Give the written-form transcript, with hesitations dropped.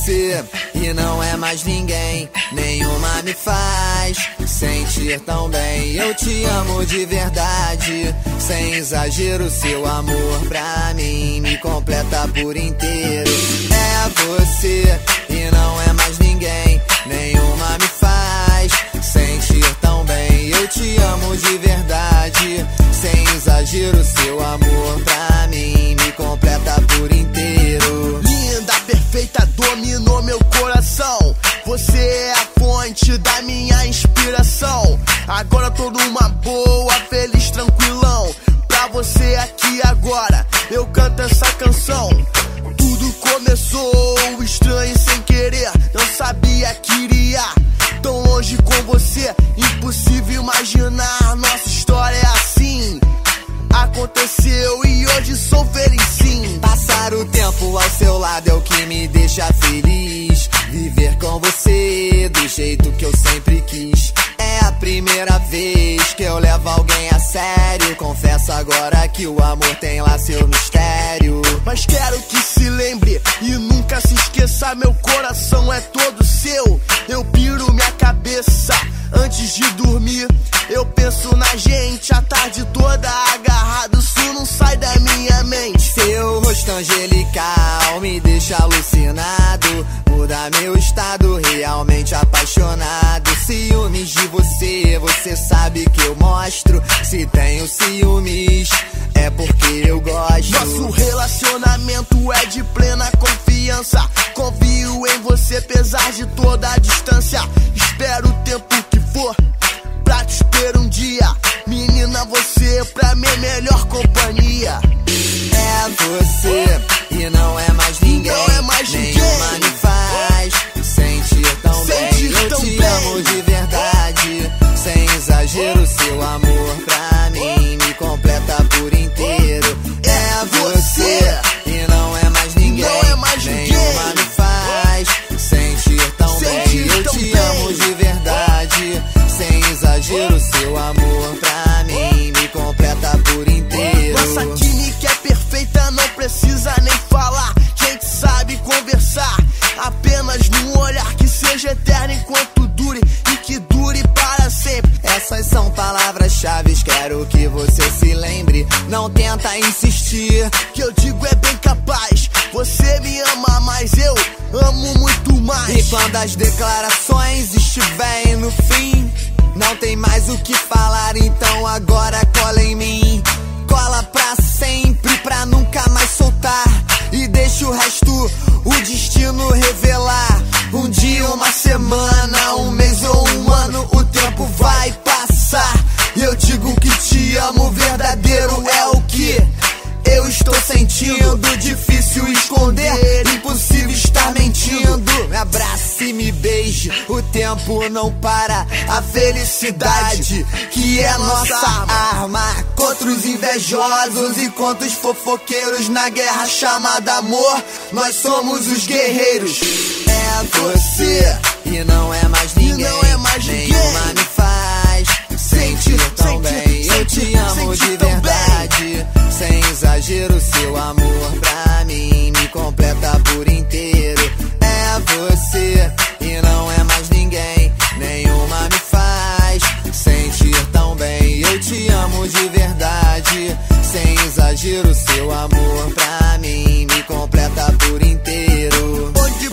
você e não é mais ninguém. Nenhuma me faz sentir tão bem. Eu te amo de verdade, sem exagero. Seu amor pra mim me completa por inteiro. É você e não é mais ninguém. Nenhuma me faz sentir tão bem. Eu te amo de verdade, sem exagero. Seu amor pra mim me completa por inteiro. Linda, perfeita, dominou meu coração. Você é a fonte da minha inspiração. Agora tô numa boa, feliz, tranquilão. Pra você aqui agora, eu canto essa canção. Tudo começou estranho e sem querer. Não sabia que iria tão longe com você. Impossível imaginar, nossa história é assim. Aconteceu e hoje sou feliz sim. Passar o tempo ao seu lado é o que me deixa feliz. Viver com você do jeito que eu sempre quis. É a primeira vez que eu levo alguém a sério. Confesso agora que o amor tem lá seu mistério. Mas quero que se lembre e nunca se esqueça, meu coração é todo seu. Eu piro minha cabeça antes de dormir. Eu penso na gente a tarde toda agarrado. Isso não sai da minha mente. Seu rosto angelical me deixa alucinado. Muda meu estado, realmente apaixonado. Ciúmes de você, você sabe que eu mostro. Se tenho ciúmes, é porque eu gosto. Nosso relacionamento é de plena confiança. Confio em você apesar de toda a distância. Espero o tempo que for pra te ter um dia. Menina, você pra mim é melhor companhia. É você e não é mais ninguém. Não é mais ninguém. Nenhuma me faz sentir tão bem. Eu te amo de verdade, sem exagero. Seu amor pra mim me completa por inteiro. É você e não é mais ninguém. Não é mais ninguém. Nenhuma me faz sentir tão bem. Eu te amo de verdade, sem exagero. Seu amor pra mim me completa por inteiro. Nossa química é perfeita, não precisa nem falar. Gente sabe conversar, apenas num olhar que seja eterno enquanto dure e que dure para sempre. Essas são palavras-chave, quero que você se lembre. Não tenta insistir, que eu digo é bem capaz. Você me ama, mas eu amo muito mais. E quando as declarações estiverem no fim, não tem mais o que falar, então agora cola em mim. Cola pra sempre, pra nunca mais soltar. E deixa o resto, o destino revelar. Um dia, uma semana, um mês ou um ano, o tempo vai passar. E eu digo que te amo, verdadeiro é o que eu estou sentindo. Difícil esconder, impossível estar mentindo. Me abrace e me beije, o tempo não para. A felicidade que é nossa arma contra os invejosos e contra os fofoqueiros. Na guerra chamada amor, nós somos os guerreiros. É você e não é mais ninguém. Não é mais ninguém. Nenhuma me faz sentir tão bem. Eu te amo de verdade, sem exagero. Seu amor pra mim me completa por inteiro. É você e não é mais ninguém. Nenhuma me faz sentir tão bem. Eu te amo de verdade, sem exagero. Seu amor pra mim me completa por inteiro. Bom de